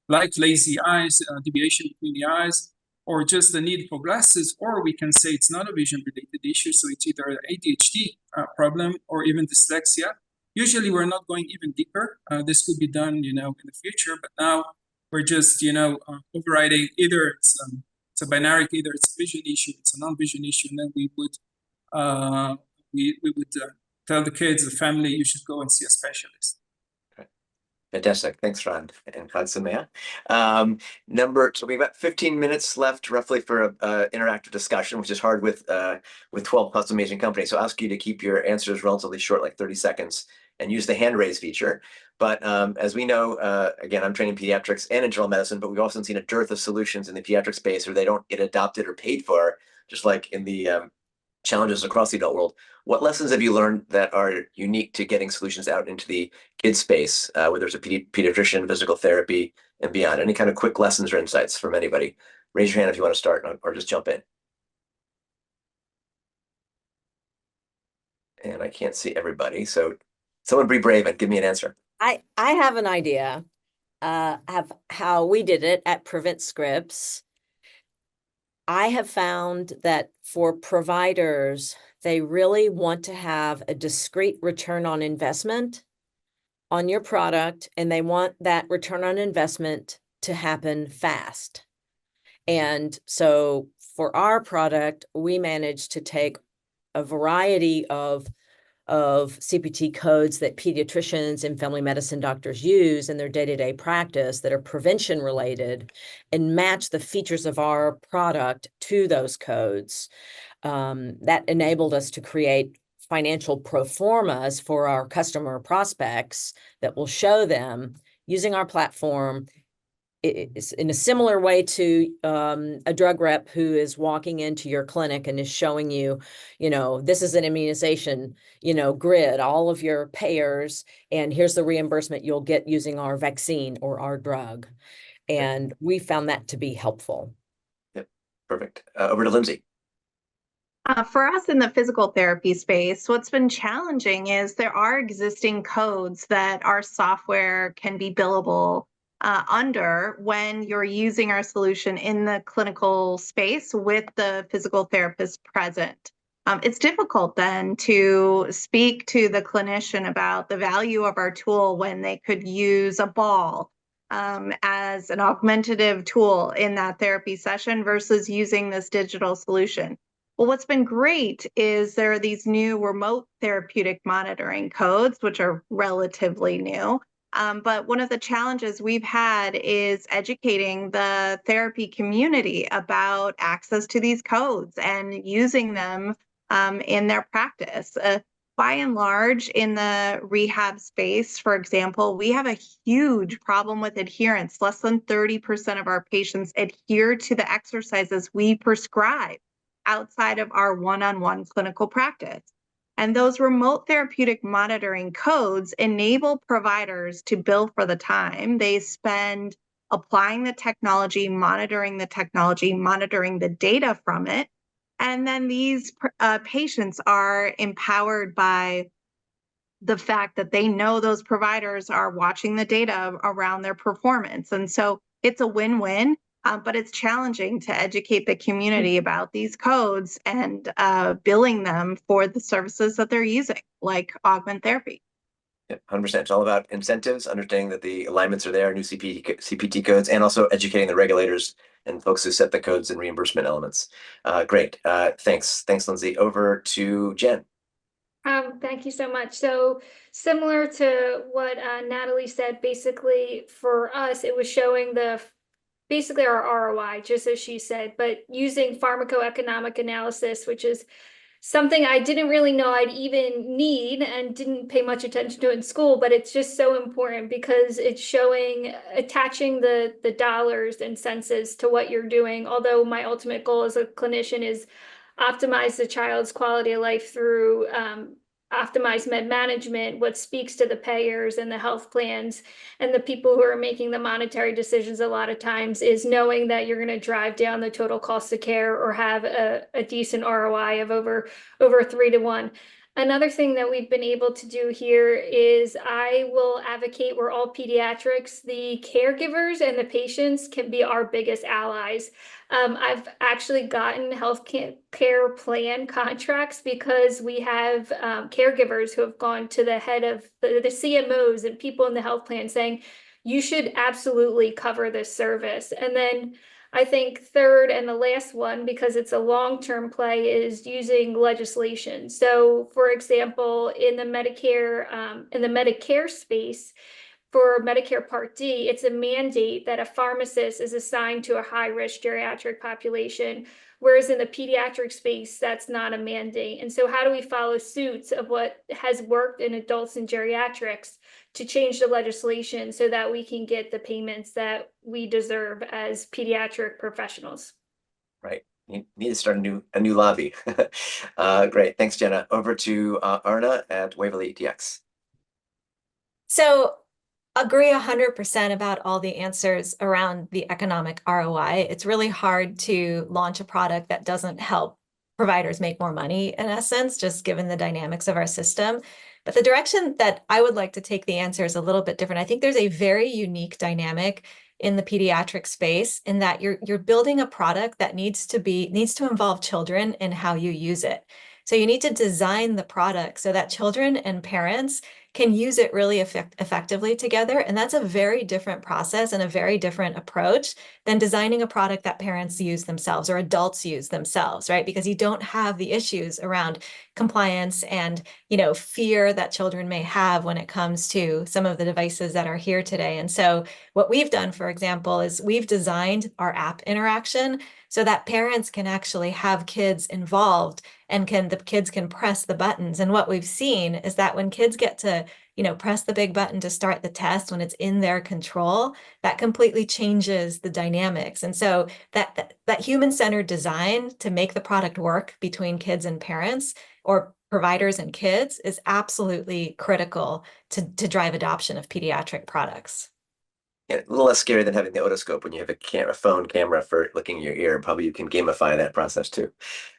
like lazy eyes, deviation between the eyes, or just the need for glasses, or we can say it's not a vision-related issue, so it's either an ADHD problem or even dyslexia. Usually we're not going even deeper. This could be done, in the future, but now we're just, overriding either it's a binary, either it's a vision issue, it's a non-vision issue, and then we would tell the kids, the family, you should go and see a specialist. Okay. Fantastic. Thanks, Ron and Katsumaya. So we've got 15 minutes left roughly for an interactive discussion, which is hard with 12 plus amazing companies. So I'll ask you to keep your answers relatively short, like 30 seconds. and use the hand raise feature. But as we know, again, I'm trained in pediatrics and internal medicine, but we've also seen a dearth of solutions in the pediatric space where they don't get adopted or paid for, just like in the challenges across the adult world. What lessons have you learned that are unique to getting solutions out into the kids space, whether it's a pediatrician, physical therapy, and beyond? Any kind of quick lessons or insights from anybody? Raise your hand if you want to start, or just jump in. And I can't see everybody, so someone be brave and give me an answer. I have an idea of how we did it at PreventScripts. I have found that for providers, they really want to have a discrete return on investment on your product, and they want that return on investment to happen fast. And so for our product, we managed to take a variety of CPT codes that pediatricians and family medicine doctors use in their day-to-day practice that are prevention related, and match the features of our product to those codes. That enabled us to create financial pro formas for our customer prospects that will show them using our platform. It's in a similar way to a drug rep who is walking into your clinic and is showing you, this is an immunization, grid, all of your payers, and here's the reimbursement you'll get using our vaccine or our drug. And we found that to be helpful. Yep, perfect. Over to Lindsay. For us in the physical therapy space, what's been challenging is there are existing codes that our software can be billable under when you're using our solution in the clinical space with the physical therapist present. It's difficult then to speak to the clinician about the value of our tool when they could use a ball as an augmentative tool in that therapy session versus using this digital solution. Well, what's been great is there are these new remote therapeutic monitoring codes, which are relatively new. But one of the challenges we've had is educating the therapy community about access to these codes and using them in their practice. By and large, in the rehab space, for example, we have a huge problem with adherence. Less than 30% of our patients adhere to the exercises we prescribe outside of our one-on-one clinical practice. And those remote therapeutic monitoring codes enable providers to bill for the time they spend applying the technology, monitoring the data from it. And then these patients are empowered by the fact that they know those providers are watching the data around their performance. And so it's a win-win. But it's challenging to educate the community about these codes and billing them for the services that they're using, like augment therapy. Yeah, 100%. It's all about incentives, understanding that the alignments are there, new CPT codes, and also educating the regulators and folks who set the codes and reimbursement elements. Great. Thanks, Lindsay. Over to Jen. Thank you so much. So similar to what Natalie said, basically for us, it was showing basically our ROI, just as she said, but using pharmacoeconomic analysis, which is something I didn't really know I'd even need and didn't pay much attention to in school, but it's just so important because it's attaching the dollars and senses to what you're doing. Although my ultimate goal as a clinician is optimize the child's quality of life through optimize med management, what speaks to the payers and the health plans and the people who are making the monetary decisions a lot of times is knowing that you're going to drive down the total cost of care or have a decent ROI of over 3 to 1. Another thing that we've been able to do here is I will advocate we're all pediatrics. The caregivers and the patients can be our biggest allies. I've actually gotten health care plan contracts because we have caregivers who have gone to the head of the CMOs and people in the health plan saying, you should absolutely cover this service. And then I think third and the last one, because it's a long-term play, is using legislation. So for example, in the Medicare space, for Medicare Part D, it's a mandate that a pharmacist is assigned to a high-risk geriatric population, whereas in the pediatric space, that's not a mandate. And so how do we follow suits of what has worked in adults and geriatrics to change the legislation so that we can get the payments that we deserve as pediatric professionals? Right. You need to start a new lobby. Great. Thanks, Jenna. Over to Arna at Waverly DX. So agree 100% about all the answers around the economic ROI. It's really hard to launch a product that doesn't help providers make more money, in essence, just given the dynamics of our system. But the direction that I would like to take the answer is a little bit different. I think there's a very unique dynamic in the pediatric space in that you're building a product that needs to involve children in how you use it. So you need to design the product so that children and parents can use it really effectively together. And that's a very different process and a very different approach than designing a product that parents use themselves or adults use themselves, right? Because you don't have the issues around compliance and, fear that children may have when it comes to some of the devices that are here today. And so what we've done, for example, is we've designed our app interaction so that parents can actually have kids involved and the kids can press the buttons. And what we've seen is that when kids get to, press the big button to start the test, when it's in their control, that completely changes the dynamics. And so that human-centered design to make the product work between kids and parents or providers and kids is absolutely critical to drive adoption of pediatric products. Yeah, a little less scary than having the otoscope when you have a phone camera for looking in your ear. Probably you can gamify that process too,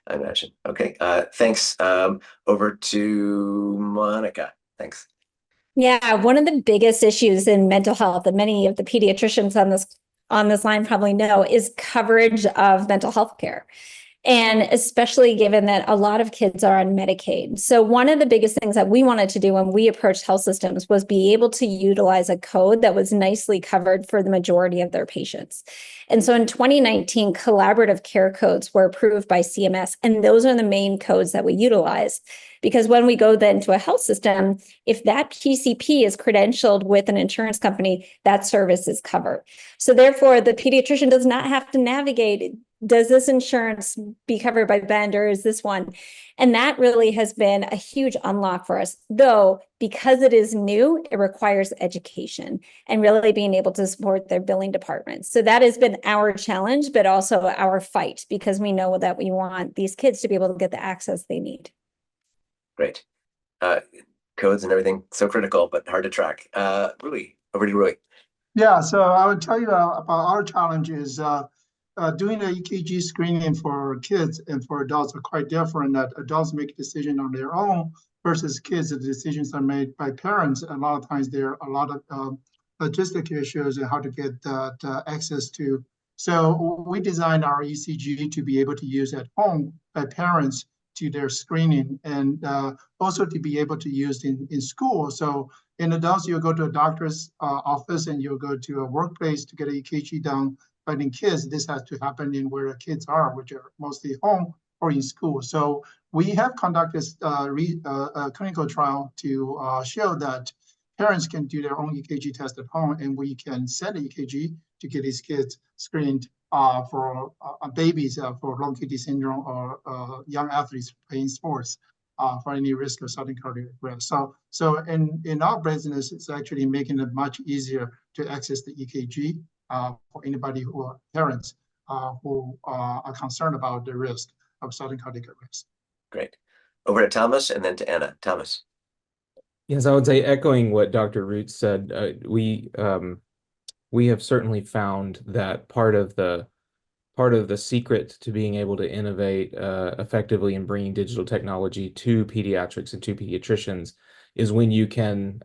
I imagine. Okay, thanks. Over to Monica. Thanks. Yeah, one of the biggest issues in mental health that many of the pediatricians on this line probably know is coverage of mental health care. And especially given that a lot of kids are on Medicaid. So one of the biggest things that we wanted to do when we approached health systems was be able to utilize a code that was nicely covered for the majority of their patients. And so in 2019, collaborative care codes were approved by CMS, and those are the main codes that we utilize. Because when we go then to a health system, if that PCP is credentialed with an insurance company, that service is covered. So therefore, the pediatrician does not have to navigate, does this insurance be covered by Bend or is this one? And that really has been a huge unlock for us. Though, because it is new, it requires education and really being able to support their billing departments. So that has been our challenge, but also our fight, because we know that we want these kids to be able to get the access they need. Great. Codes and everything, so critical, but hard to track. Rui, over to Rui. Yeah, so I would tell you about our challenges. Doing the EKG screening for kids and for adults are quite different. That adults make a decision on their own versus kids, the decisions are made by parents. A lot of times there are a lot of logistic issues and how to get that access to. So we designed our ECG to be able to use at home by parents to their screening, and also to be able to use in school. So in adults, you'll go to a doctor's office and you'll go to a workplace to get an EKG done. But in kids, this has to happen in where the kids are, which are mostly home or in school. So we have conducted a clinical trial to show that parents can do their own EKG test at home, and we can send an EKG to get these kids screened for babies for long QT syndrome or young athletes playing sports for any risk of sudden cardiac arrest. So in our business, it's actually making it much easier to access the EKG for anybody who are parents who are concerned about the risk of sudden cardiac arrest. Great. Over to Thomas and then to Anna. Thomas. Yes, I would say, echoing what Dr. Root said, we have certainly found that part of the secret to being able to innovate effectively in bringing digital technology to pediatrics and to pediatricians is when you can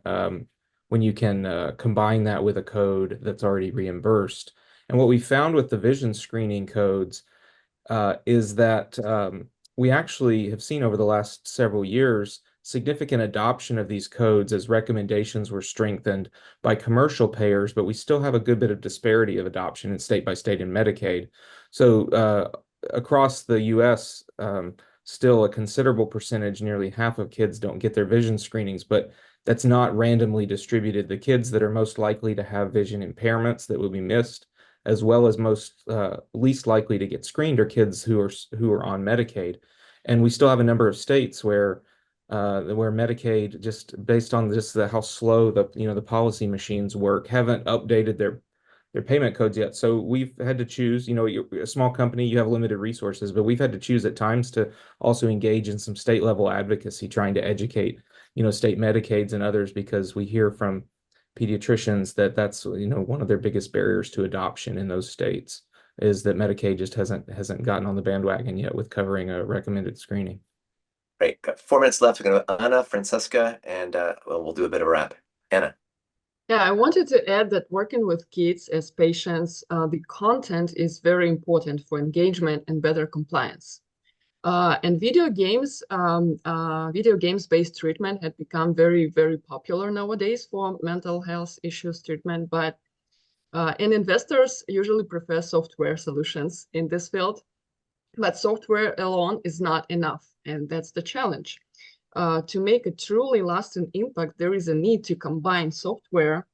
combine that with a code that's already reimbursed. And what we found with the vision screening codes is that we actually have seen over the last several years significant adoption of these codes as recommendations were strengthened by commercial payers, but we still have a good bit of disparity of adoption in state by state and Medicaid. So across the US, still a considerable percentage, nearly half of kids don't get their vision screenings, but that's not randomly distributed. The kids that are most likely to have vision impairments that will be missed, as well as most least likely to get screened, are kids who are on Medicaid. And we still have a number of states where Medicaid, just based on how slow the policy machines work, haven't updated their payment codes yet. So we've had to choose, you're a small company, you have limited resources, but we've had to choose at times to also engage in some state level advocacy, trying to educate, state Medicaids and others, because we hear from pediatricians that that's, one of their biggest barriers to adoption in those states is that Medicaid just hasn't gotten on the bandwagon yet with covering a recommended screening. Great. Got 4 minutes left. We're going to Anna, Francesca, and we'll do a bit of a wrap. Anna. Yeah, I wanted to add that working with kids as patients, the content is very important for engagement and better compliance. And video games-based treatment had become very, very popular nowadays for mental health issues treatment, but and investors usually prefer software solutions in this field, but software alone is not enough, and that's the challenge. To make a truly lasting impact, there is a need to combine software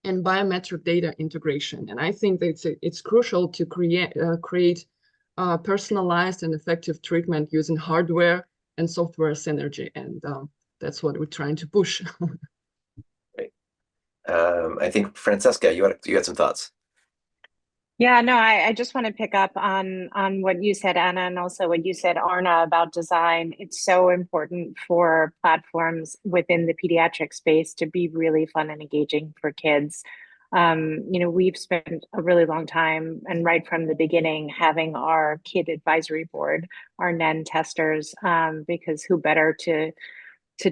and biometric data integration. And I think that it's crucial to create personalized and effective treatment using hardware and software synergy. And that's what we're trying to push. Great. I think, Francesca, you had some thoughts. Yeah, no, I just want to pick up on what you said, Anna, and also what you said, Arna, about design. It's so important for platforms within the pediatric space to be really fun and engaging for kids. We've spent a really long time, and right from the beginning, having our kid advisory board, our NEN testers, because who better to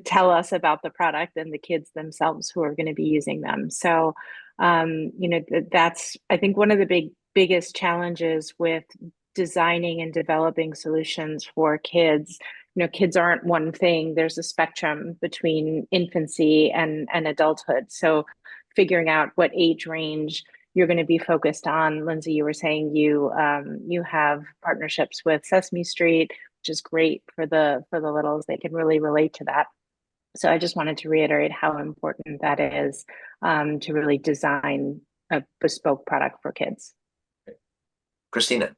tell us about the product than the kids themselves who are going to be using them. So, that's, I think, one of the biggest challenges with designing and developing solutions for kids. Kids aren't one thing. There's a spectrum between infancy and adulthood. So figuring out what age range you're going to be focused on. Lindsay, you were saying you have partnerships with Sesame Street, which is great for the littles. They can really relate to that. So I just wanted to reiterate how important that is to really design a bespoke product for kids. Christina.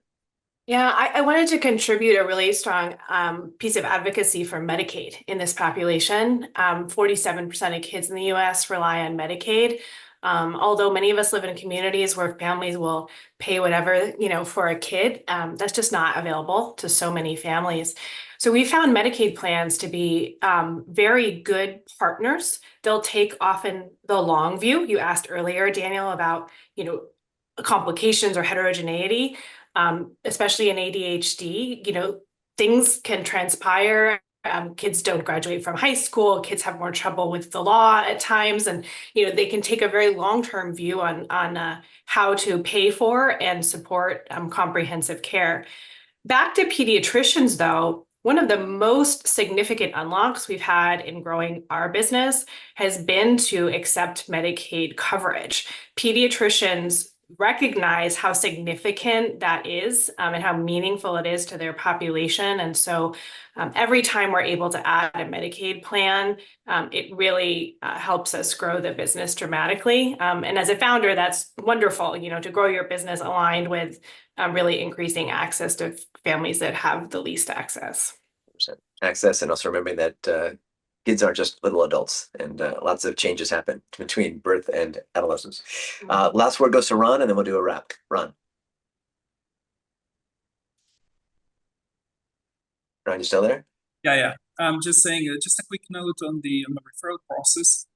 Yeah, I wanted to contribute a really strong piece of advocacy for Medicaid in this population. 47% of kids in the US rely on Medicaid. Although many of us live in communities where families will pay whatever, for a kid, that's just not available to so many families. So we found Medicaid plans to be very good partners. They'll take often the long view. You asked earlier, Daniel, about, complications or heterogeneity, especially in ADHD. Things can transpire. Kids don't graduate from high school. Kids have more trouble with the law at times, and they can take a very long-term view on how to pay for and support comprehensive care. Back to pediatricians, though, one of the most significant unlocks we've had in growing our business has been to accept Medicaid coverage. Pediatricians recognize how significant that is and how meaningful it is to their population. And so every time we're able to add a Medicaid plan, it really helps us grow the business dramatically. And as a founder, that's wonderful, to grow your business aligned with really increasing access to families that have the least access. Access, and also remembering that kids aren't just little adults, and lots of changes happen between birth and adolescence. Last word goes to Ron, and then we'll do a wrap. Ron, you still there? Yeah. I'm just saying, just a quick note on the referral process.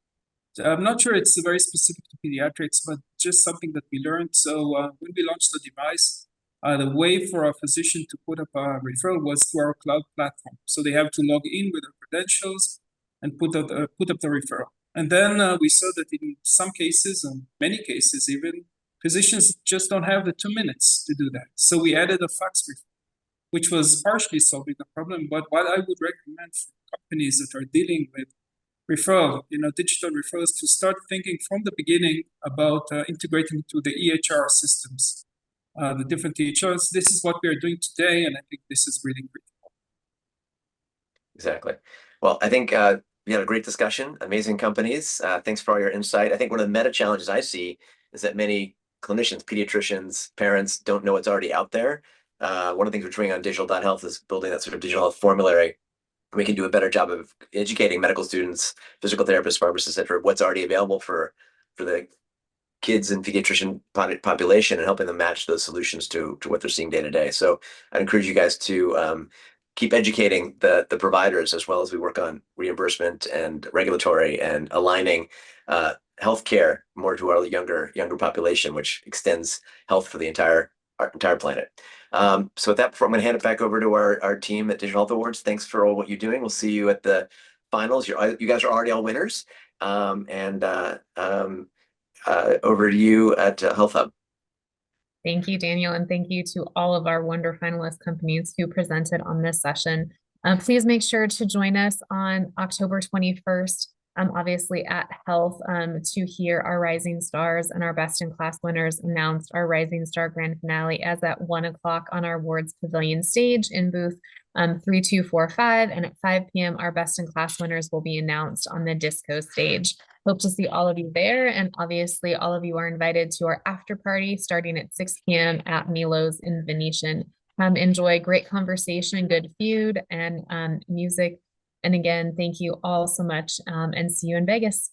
I'm not sure it's very specific to pediatrics, but just something that we learned. So when we launched the device, the way for a physician to put up a referral was through our cloud platform. So they have to log in with their credentials and put up the referral. And then we saw that in some cases, and many cases even, physicians just don't have the 2 minutes to do that. So we added a fax referral, which was partially solving the problem. But what I would recommend for companies that are dealing with referral, digital referrals, to start thinking from the beginning about integrating into the EHR systems, the different EHRs. This is what we are doing today, and I think this is really critical. Exactly. Well, I think we had a great discussion, amazing companies. Thanks for all your insight. I think one of the meta challenges I see is that many clinicians, pediatricians, parents don't know what's already out there. One of the things we're doing on digital.health is building that sort of digital health formulary. We can do a better job of educating medical students, physical therapists, pharmacists, etc., what's already available for the kids and pediatrician population and helping them match those solutions to what they're seeing day to day. So I encourage you guys to keep educating the providers as well as we work on reimbursement and regulatory and aligning healthcare more to our younger population, which extends health for the entire planet. So with that, I'm going to hand it back over to our team at Digital Health Awards. Thanks for all what you're doing. We'll see you at the finals. You guys are already all winners. Over to you at Health Hub. Thank you, Daniel, and thank you to all of our Wonder finalist companies who presented on this session. Please make sure to join us on October 21st, obviously at Health, to hear our Rising Stars and our Best in Class winners announced. Our Rising Star Grand Finale as at 1 o'clock on our Awards Pavilion stage in booth 3245, and at 5 p.m. our Best in Class winners will be announced on the disco stage. Hope to see all of you there, and obviously all of you are invited to our after party starting at 6 p.m. at Milo's in Venetian. Enjoy great conversation, good food, and music. And again, thank you all so much, and see you in Vegas.